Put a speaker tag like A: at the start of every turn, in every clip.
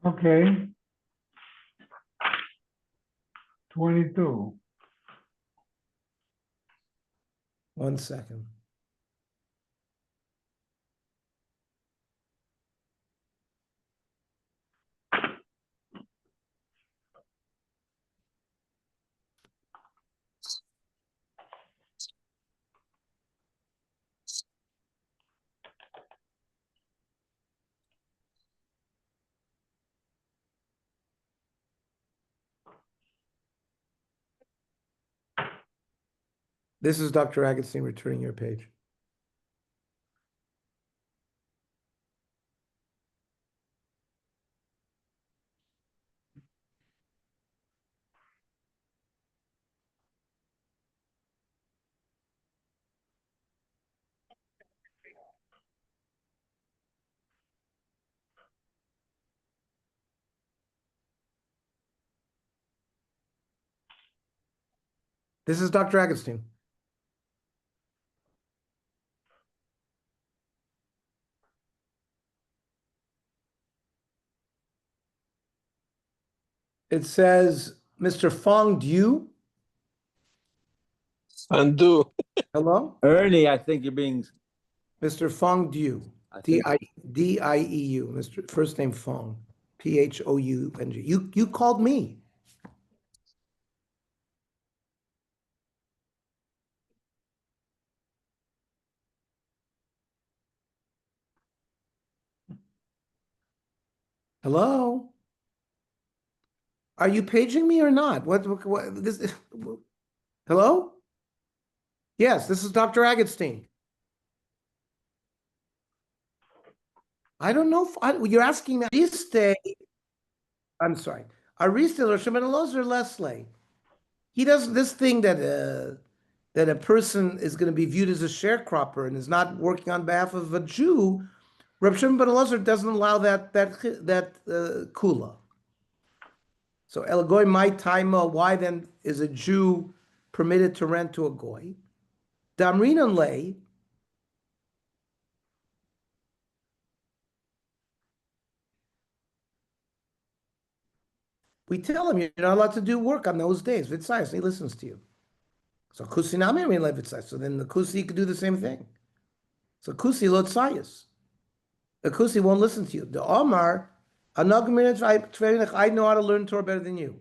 A: Okay. 22.
B: 1 second. This is Dr. Agatstein returning your page. This is Dr. Agatstein. It says, Mr. Fong Du.
C: Undo.
B: Hello?
D: Ernie, I think you're being.
B: Mr. Fong Du.
D: I think-
B: Dieu. Mr. First name Fong. Phong. You called me. Hello? Are you paging me or not? What this? Hello? Yes, this is Dr. Agatstein. I don't know if you're asking me. Ariste, I'm sorry. Ariste or Shimon Elazar Leslie. He does this thing that a person is going to be viewed as a sharecropper and is not working on behalf of a Jew. Reb Shimon ben Elazar doesn't allow that kula. So El Goy my taima, why then is a Jew permitted to rent to a Goy? Damrinan lay. We tell him you're not allowed to do work on those days. Vitzayas, and he listens to you. So kusinami I mean vitzayas. So then the kusi could do the same thing. So kusi lotzayas. The kusi won't listen to you. The Omar, I know how to learn Torah better than you.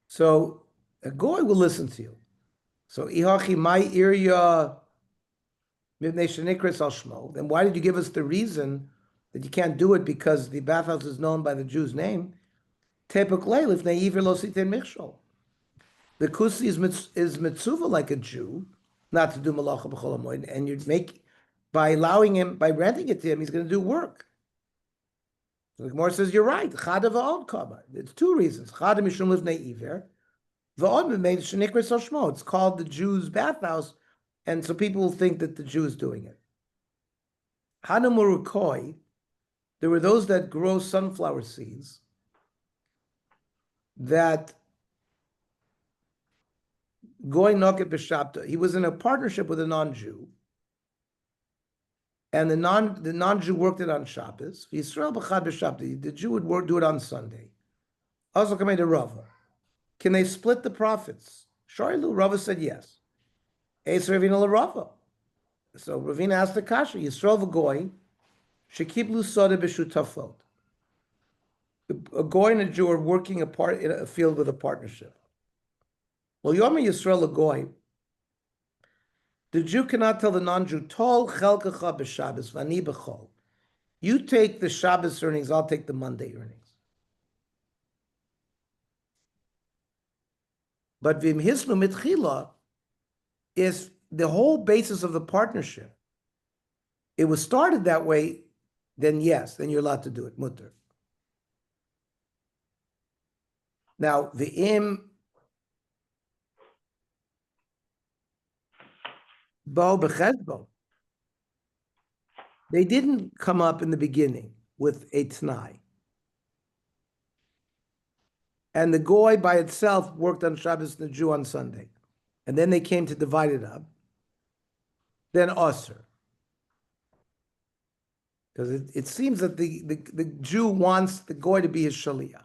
B: So a goy will listen to you. So ihachi my irya mivnei shenikras al shmo. Then why did you give us the reason that you can't do it because the bathhouse is known by the Jew's name? Tepuk leil if neiver lo siten michshol. The kusi is mitzuva like a Jew, not to do malacha b'chol hamoed, and you'd make by allowing him, by renting it to him, he's going to do work. So the Gemara says you're right. Chada v'od kama. It's two reasons. Chada mishum livnei iver. V'od made shenikras al shmo. It's called the Jew's bathhouse, and so people think that the Jew is doing it. Hanamurukoi. There were those that grow sunflower seeds that Goy Noket B'Shabta. He was in a partnership with a non-Jew, and the non-Jew worked it on Shabbos. Yisrael B'Chad B'Shabta. The Jew would do it on Sunday. Also, coming to Rava. Can they split the profits? Sharilu, Rava said yes. Eis Ravina Rava. So Ravina asked the kasha. Yisrael V'Goy Shekiblu Soda B'Shutafot. A Goy and a Jew are working in a field with a partnership. Well, Yom Yisrael a Goy. The Jew cannot tell the non-Jew, Tol chelkacha b'Shabbos v'ani b'chol. You take the Shabbos earnings, I'll take the Monday earnings. But v'im hisnu mitchila is the whole basis of the partnership. It was started that way, then yes, then you're allowed to do it, mutter. Now, v'im bo b'chesbo. They didn't come up in the beginning with a t'nai. And the goy by itself worked on Shabbos and the Jew on Sunday. And then they came to divide it up. Then Osir. Because it seems that the Jew wants the goy to be his shaliach.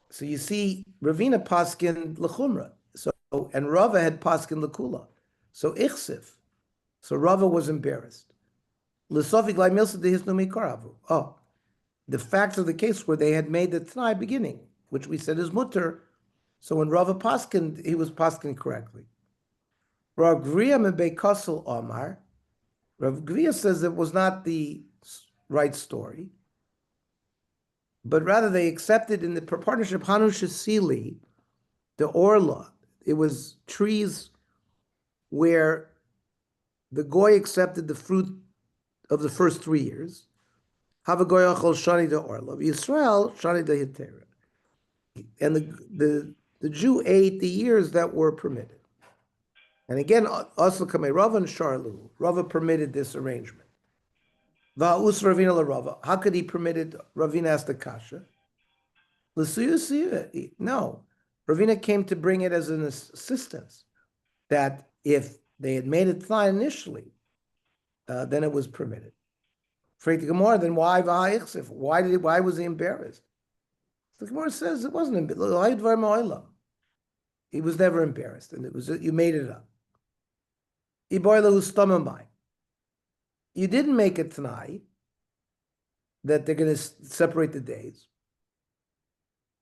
B: So you see, Ravina paskin lechumra. So and Rava had paskin lekula. So ichsif. So Rava was embarrassed. L'sofik lai milsa de hisnu mikaravu. Oh, the facts of the case where they had made the Tanai beginning, which we said is mutter. So when Rava paskin, he was paskin correctly. Rav Griya mebekasel Omar. Rav Griya says it was not the right story, but rather they accepted in the partnership Hanu Shasili, the Orla. It was trees where the Goy accepted the fruit of the first 3 years. Havagoy achol shani de Orla. Yisrael shani de Hitera. And the Jew ate the years that were permitted. And again, also Kamei Rava and Sharlu. Rava permitted this arrangement. Va'us Ravina la Rava. How could he permit it? Ravina asked the kasha. No. Ravina came to bring it as an assistance, that if they had made it fine initially, then it was permitted. Freit Gemara, then why va'achsif? Why was he embarrassed? The Gemara says it wasn't embarrassed. He was never embarrassed, and it was you made it up. You didn't make it tonight that they're going to separate the days.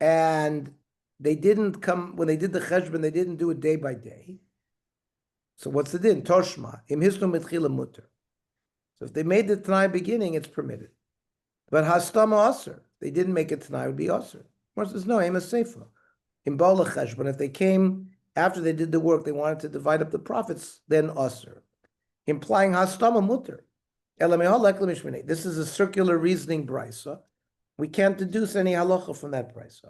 B: And they didn't come, when they did the cheshbon, they didn't do it day by day. So what's the din? Toshma. Im hisnu mitchila mutter. So if they made the Tanai beginning, it's permitted. But hastama aser. They didn't make it Tanai, it would be aser. More says, no, aim a seifa. In bala cheshbon, if they came after they did the work, they wanted to divide up the profits, then aser. Implying hastama mutter. This is a circular reasoning brisa. We can't deduce any halacha from that brisa.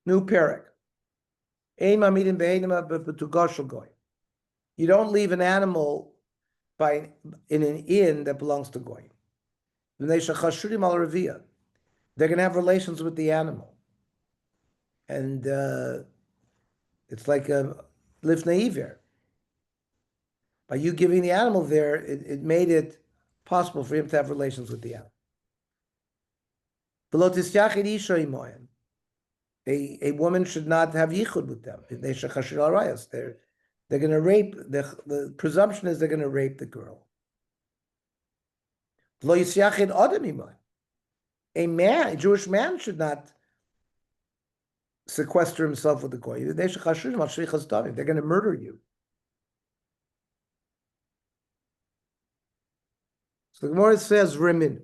B: New parak. You don't leave an animal in an inn that belongs to goy. They're going to have relations with the animal, and it's like a lifnei iver. By you giving the animal there, it made it possible for him to have relations with the animal. A woman should not have yichud with them. They're going to rape. The presumption is they're going to rape the girl. A Jewish man should not sequester himself with the goy. They're going to murder you. So the Gemara says rimin.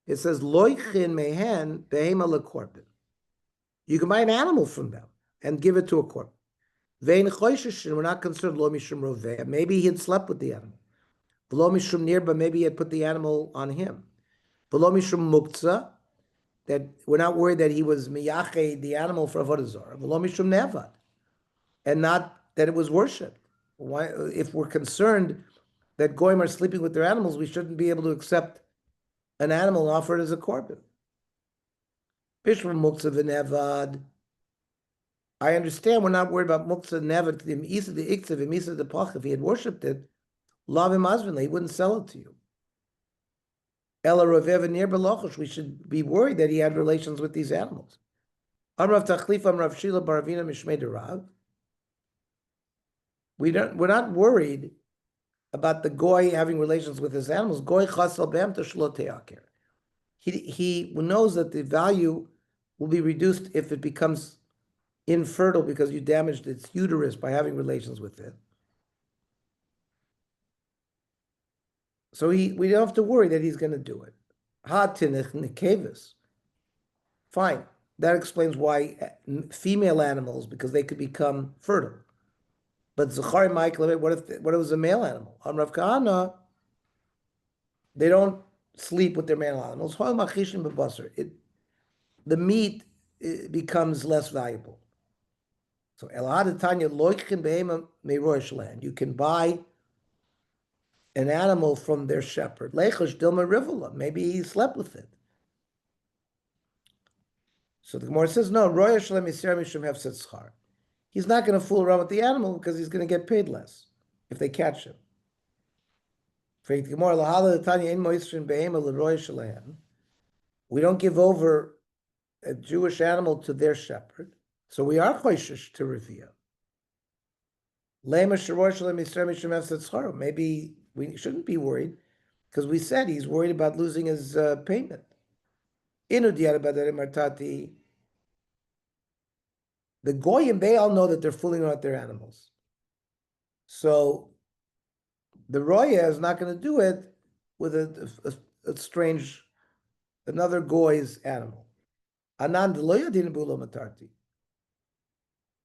B: It says loichin mehen behema lekorban. You can buy an animal from them and give it to a korban. Vein choishishin, we're not concerned lo mishum roveh. Maybe he had slept with the animal. V'lo mishum nirba, maybe he had put the animal on him. V'lo mishum muktzah, that we're not worried that he was miyache the animal for Avodah Zara. V'lo mishum nevad, and not that it was worshipped. Why, if we're concerned that goyim are sleeping with their animals, we shouldn't be able to accept an animal and offer it as a korban. Bishra muktzah v'nevad. I understand we're not worried about muktzah nevad. The isa the iktzah v'misa the pach. If he had worshipped it, lavim azvin, he wouldn't sell it to you. Ela rovev near belochosh. We should be worried that he had relations with these animals. Amrav tachlif amrav shila baravina mishmei derav. We're not worried about the goy having relations with his animals. Goy chasal behem tashlo te'aker. He knows that the value will be reduced if it becomes infertile because you damaged its uterus by having relations with it. So we don't have to worry that he's going to do it. Ha-tinich nekevis. Fine. That explains why female animals, because they could become fertile. But Zachari Michael, what if it was a male animal? On Rav Kahana, they don't sleep with their male animals. The meat becomes less valuable. So Elahadatanya loichin behema meirosh land. You can buy an animal from their shepherd. Lechosh dilma rivola. Maybe he slept with it. So the Gemara says, no, roya shalem yisrael mishum hefset schar. he's not going to fool around with the animal because he's going to get paid less if they catch him. We don't give over a Jewish animal to their shepherd, so we are choishish to reveal. Maybe we shouldn't be worried because we said he's worried about losing his payment. The Goyim, they all know that they're fooling around their animals. So the Roya is not going to do it with a strange, another Goy's animal.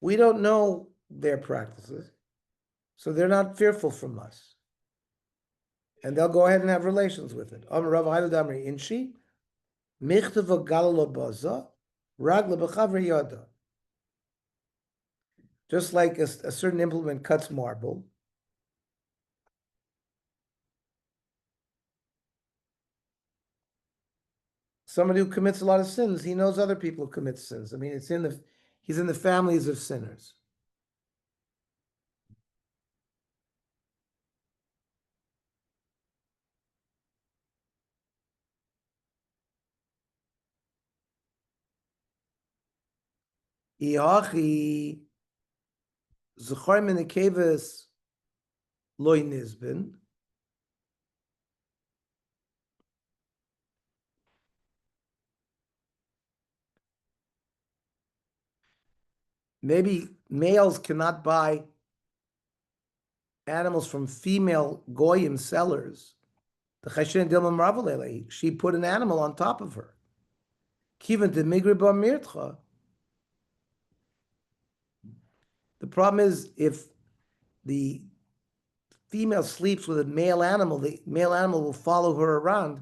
B: We don't know their practices, so they're not fearful from us. And they'll go ahead and have relations with it. Just like a certain implement cuts marble, somebody who commits a lot of sins, he knows other people who commit sins. I mean, he's in the families of sinners. Iachi zechor min nekeves loy nizbin. Maybe males cannot buy animals from female goyim sellers. The cheshen dilma marvelele. She put an animal on top of her. Kiven de migri ba mirtcha. The problem is if the female sleeps with a male animal, the male animal will follow her around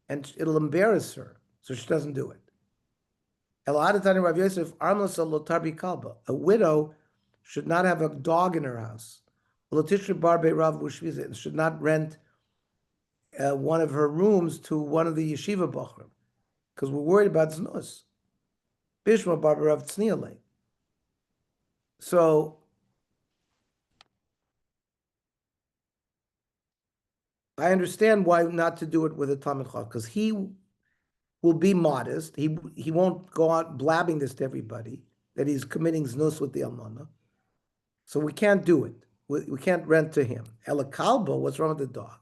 B: and it'll embarrass her. So she doesn't do it. Rav Yosef, a widow should not have a dog in her house. And should not rent one of her rooms to one of the yeshiva bachrim, because we're worried about znus. Bishma barbe Rav Tzniale. So I understand why not to do it with a Talmid Chacham, because he will be modest. He won't go out blabbing this to everybody that he's committing znus with the almana. So we can't do it. We can't rent to him. Ela kalba, what's wrong with the dog?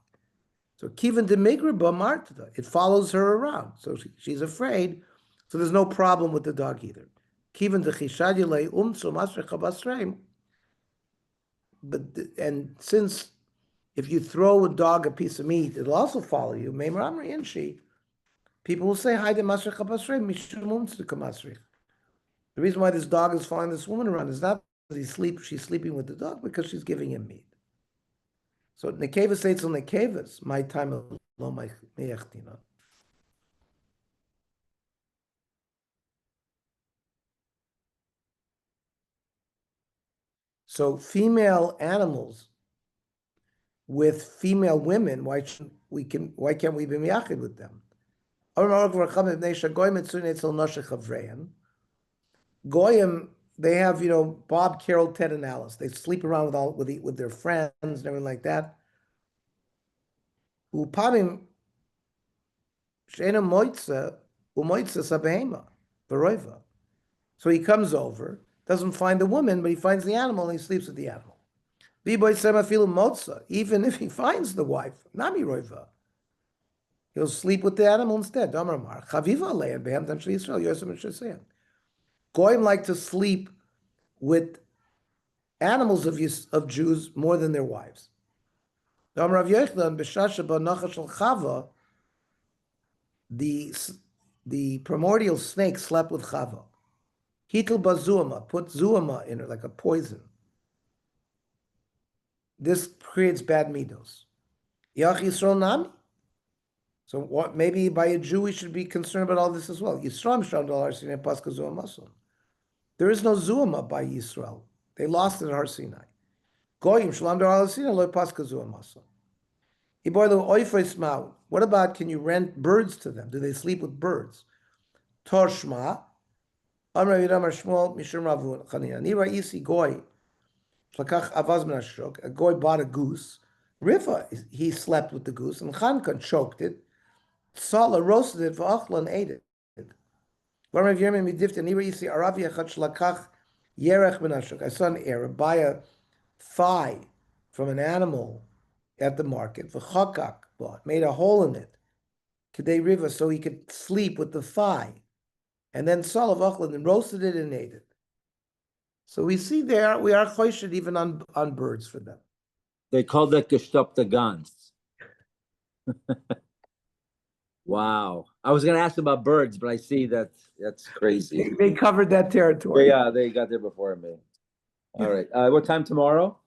B: So kiven de migraba marta, it follows her around. So she's afraid. So there's no problem with the dog either. Kiven de chishadile umso masrecha basreim. But and since if you throw a dog a piece of meat, it'll also follow you. Meimer amri inshi. People will say, "Hi, de masrecha basreim mishum umtzika masrech." The reason why this dog is following this woman around is not because she's sleeping with the dog, because she's giving him meat. So nekeva states on nekevas, my time of lo my meyachtina. So female animals with female women, why can't we be miyachid with them? Goyim, they have, Bob, Carol, Ted, and Alice. They sleep around with their friends and everything like that. Upamim she'ena moitza umoitza sabehema v'roiva. So he comes over, doesn't find the woman, but he finds the animal and he sleeps with the animal. Even if he finds the wife, nami roiva, he'll sleep with the animal instead. Goyim like to sleep with animals of Jews more than their wives. The primordial snake slept with Chava. Hitel bazuama, put zuama in her like a poison. This creates bad midos. Yach Yisrael nami. So what? Maybe by a Jew we should be concerned about all this as well. Yisrael mishram dolar sinai paska zuamason. There is no zuama by Yisrael. They lost it at Har Sinai. Goyim shalom dolar sinai lo paska zuamason. What about, can you rent birds to them? Do they sleep with birds? Torshma, Amar Yidam Shmuel Mishum Rav Chanina. Nira Isi Goy. Plakach Avaz min Ashok. A Goy bought a goose. Rifa, he slept with the goose, and Chankan choked it. Sala roasted it for Achla and ate it. Rav Yermin Midifta Nira Isi Arav Yachad Shlakach Yerech min Ashok. I saw an Arab buy a thigh from an animal at the market. V'chakak bought, made a hole in it. Kedei river, so he could sleep with the thigh. And then Sal of Achlan and roasted it and ate it. So we see there, we are choished even on birds for them.
C: They call that gestopte Gans. Wow. I was going to ask about birds, but I see that's crazy.
B: They covered that territory.
C: Yeah, they got there before me. All right. What time tomorrow?